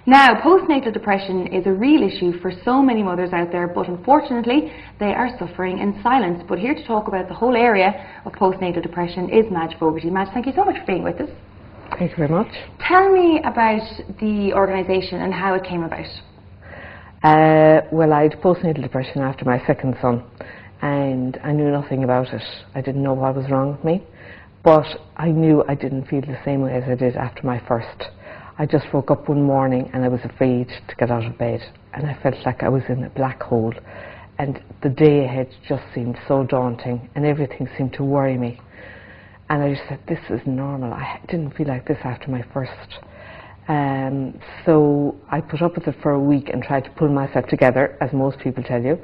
Now, postnatal depression is a real issue for so many mothers out there, but unfortunately, they are suffering in silence. But here to talk about the whole area of postnatal depression is Madge Fogarty. Madge, thank you so much for being with us. Thank you very much. Tell me about the organisation and how it came about. Well, I had postnatal depression after my second son, and I knew nothing about it. I didn't know what was wrong with me, but I knew I didn't feel the same way as I did after my first. I just woke up one morning and I was afraid to get out of bed, and I felt like I was in a black hole, and the day ahead just seemed so daunting and everything seemed to worry me. And I just said, this is normal. I didn't feel like this after my first. So I put up with it for a week and tried to pull myself together, as most people tell you,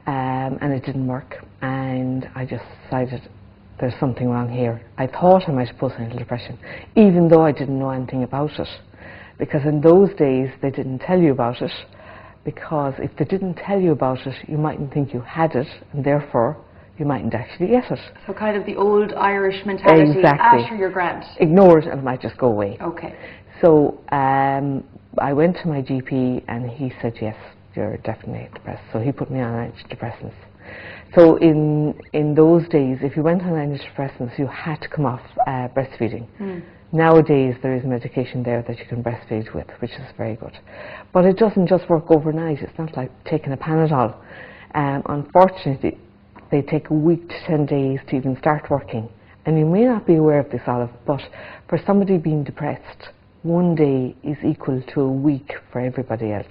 and it didn't work. And I just decided there's something wrong here. I thought I might have postnatal depression, even though I didn't know anything about it. Because in those days they didn't tell you about it, because if they didn't tell you about it, you mightn't think you had it, and therefore you mightn't actually get it. So kind of the old Irish mentality, exactly. After your grant. Ignore it and it might just go away. Okay. So I went to my GP and he said, yes, you're definitely depressed. So he put me on antidepressants. So in those days, if you went on antidepressants, you had to come off breastfeeding. Nowadays there is medication there that you can breastfeed with, which is very good. But it doesn't just work overnight. It's not like taking a Panadol. Unfortunately, they take a week to 10 days to even start working. And you may not be aware of this, Olive, but for somebody being depressed, one day is equal to a week for everybody else.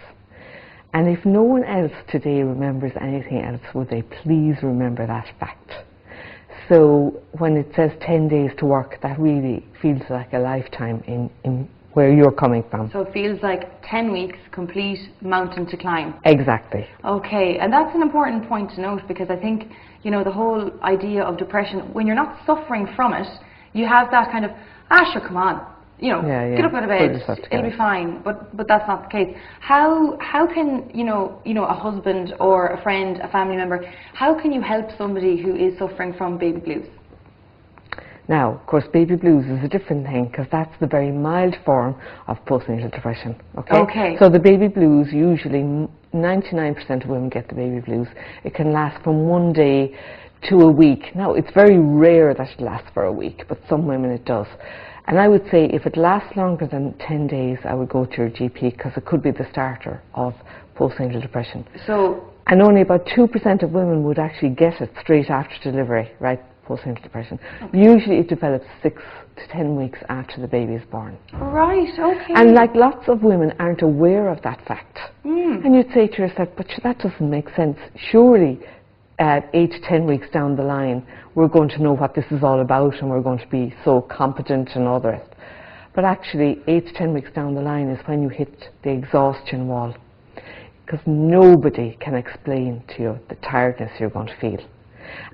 And if no one else today remembers anything else, would they please remember that fact? So when it says 10 days to work, that really feels like a lifetime in where you're coming from. So it feels like 10 weeks, complete mountain to climb. Exactly. Okay, and that's an important point to note, because I think, you know, the whole idea of depression, when you're not suffering from it, you have that kind of, sure, come on, you know, get up out of bed, it'll be fine. But that's not the case. How can, you know, a husband or a friend, a family member, how can you help somebody who is suffering from baby blues? Now, of course, baby blues is a different thing, because that's the very mild form of postnatal depression. Okay. So the baby blues, usually 99% of women get the baby blues. It can last from one day to a week. Now, it's very rare that it lasts for a week, but some women it does. And I would say if it lasts longer than 10 days, I would go to your GP, because it could be the starter of postnatal depression. And only about 2% of women would actually get it straight after delivery, right? Postnatal depression. Okay. Usually it develops 6 to 10 weeks after the baby is born. Right, okay. And like lots of women aren't aware of that fact. And you'd say to yourself, but that doesn't make sense. Surely 8 to 10 weeks down the line we're going to know what this is all about and we're going to be so competent and all the rest. But actually 8 to 10 weeks down the line is when you hit the exhaustion wall, because nobody can explain to you the tiredness you're going to feel.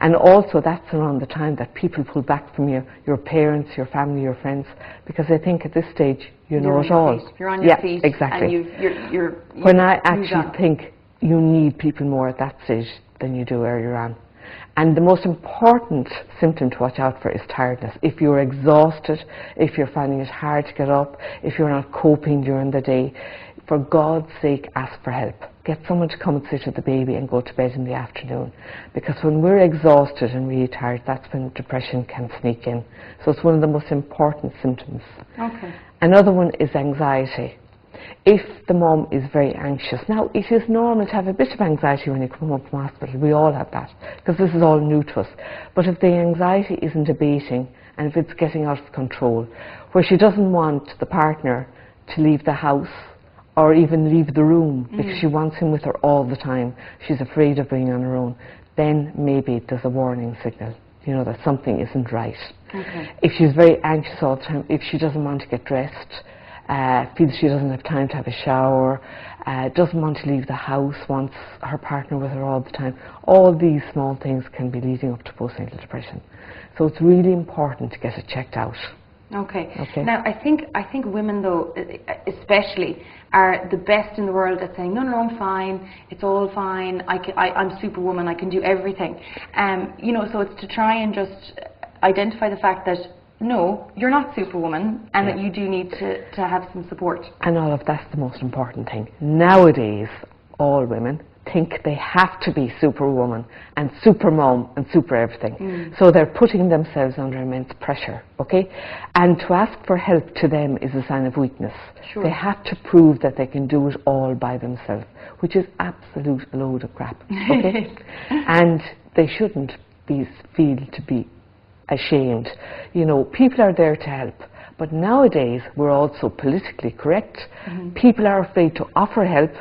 And also that's around the time that people pull back from you, your parents, your family, your friends, because they think at this stage you know it all. You're on your feet. Exactly. And you're when I actually think you need people more at that stage than you do earlier on. And the most important symptom to watch out for is tiredness. If you're exhausted, if you're finding it hard to get up, if you're not coping during the day, for God's sake, ask for help. Get someone to come and sit with the baby and go to bed in the afternoon. Because when we're exhausted and really tired, that's when depression can sneak in. So it's one of the most important symptoms. Okay. Another one is anxiety. If the mom is very anxious, now it is normal to have a bit of anxiety when you come home from hospital. We all have that, because this is all new to us. But if the anxiety isn't abating, and if it's getting out of control, where she doesn't want the partner to leave the house or even leave the room because she wants him with her all the time, she's afraid of being on her own, then maybe there's a warning signal, you know, that something isn't right. Okay. If she's very anxious all the time, if she doesn't want to get dressed, feels she doesn't have time to have a shower, doesn't want to leave the house, wants her partner with her all the time, all these small things can be leading up to postnatal depression. So it's really important to get it checked out. Okay. Now, I think women, though, especially, are the best in the world at saying, no, I'm fine, it's all fine, I'm superwoman, I can do everything. You know, so it's to try and just identify the fact that no, you're not Superwoman, and that you do need to have some support. And Olive, that's the most important thing. Nowadays, all women think they have to be Superwoman and Supermom and super everything. So they're putting themselves under immense pressure, okay? And to ask for help to them is a sign of weakness. They have to prove that they can do it all by themselves, which is absolute load of crap, okay? And they shouldn't feel to be ashamed. You know, people are there to help. But nowadays, we're also politically correct. People are afraid to offer help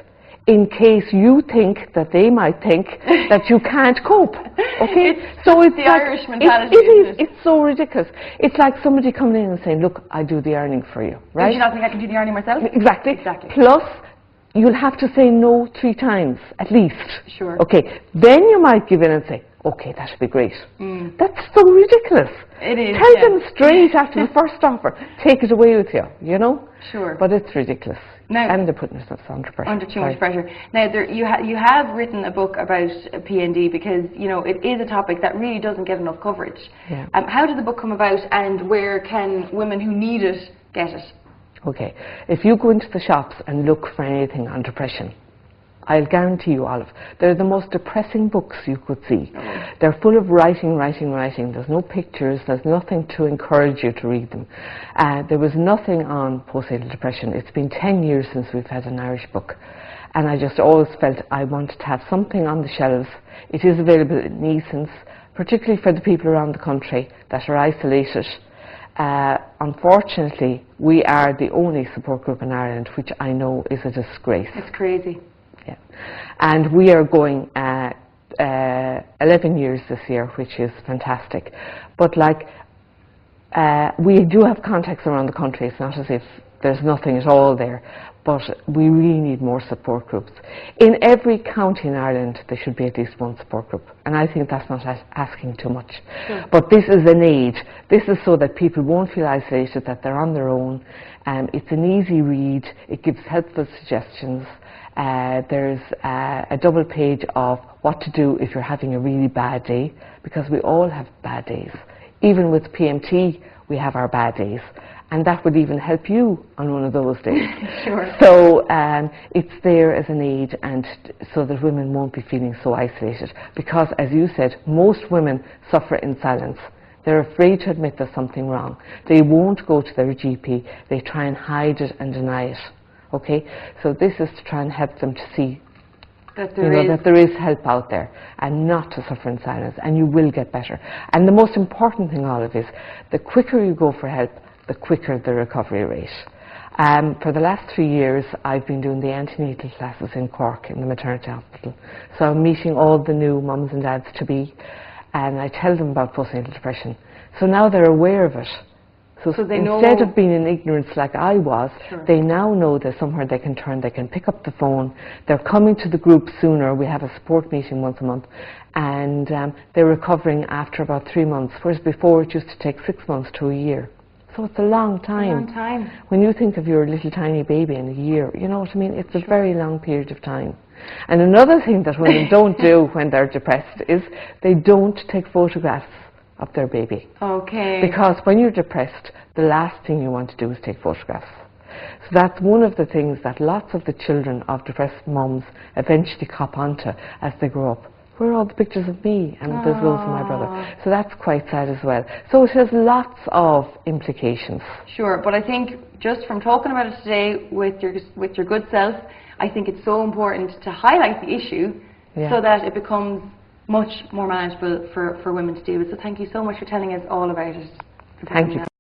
in case you think that they might think that you can't cope. Okay? So it's the Irish mentality. It's so ridiculous. It's like somebody coming in and saying, look, I'll do the ironing for you. Right? Do you not think I can do the ironing myself? Exactly. Plus, you'll have to say no 3 times, at least. Sure. Okay. Then you might give in and say, okay, that would be great. That's so ridiculous. It is. Tell them straight after the first offer, take it away with you, you know? Sure. But it's ridiculous. Now, and they're putting themselves under pressure. Under too much pressure. Now, you have written a book about PND because, you know, it is a topic that really doesn't get enough coverage. Yeah. How did the book come about, and where can women who need it get it? Okay. If you go into the shops and look for anything on depression, I'll guarantee you, Olive, they're the most depressing books you could see. They're full of writing. There's no pictures. There's nothing to encourage you to read them. There was nothing on postnatal depression. It's been 10 years since we've had an Irish book. And I just always felt I wanted to have something on the shelves. It is available in e-sense, particularly for the people around the country that are isolated. Unfortunately, we are the only support group in Ireland, which I know is a disgrace. It's crazy. Yeah. And we are going 11 years this year, which is fantastic. But like, we do have contacts around the country. It's not as if there's nothing at all there. But we really need more support groups. In every county in Ireland, there should be at least one support group. And I think that's not asking too much. Sure. But this is an aid. This is so that people won't feel isolated, that they're on their own. It's an easy read. It gives helpful suggestions. There's a double page of what to do if you're having a really bad day, because we all have bad days. Even with PMT, we have our bad days, and that would even help you on one of those days. Sure. So it's there as an aid, and so that women won't be feeling so isolated, because as you said, most women suffer in silence. They're afraid to admit there's something wrong. They won't go to their GP. They try and hide it and deny it. Okay, so this is to try and help them to see that there is help out there, and not to suffer in silence, and you will get better. And the most important thing, Olive, is the quicker you go for help, the quicker the recovery rate. For the last 3 years, I've been doing the antenatal classes in Cork in the maternity hospital. So I'm meeting all the new mums and dads to be, and I tell them about postnatal depression. So now they're aware of it. So they instead of being in ignorance like I was, they now know there's somewhere they can turn, they can pick up the phone, they're coming to the group sooner. We have a support meeting once a month, and they're recovering after about 3 months, whereas before it used to take 6 months to a year. So it's a long time. A long time. When you think of your little tiny baby in a year, you know what I mean? It's a very long period of time. And another thing that women don't do when they're depressed is they don't take photographs of their baby. Okay. Because when you're depressed, the last thing you want to do is take photographs. So that's one of the things that lots of the children of depressed mums eventually cop onto as they grow up. Where are all the pictures of me? And there's loads of my brother. So that's quite sad as well. So it has lots of implications. Sure, but I think just from talking about it today with your good self, I think it's so important to highlight the issue so that it becomes much more manageable for women to deal with. So thank you so much for telling us all about it. Thank you.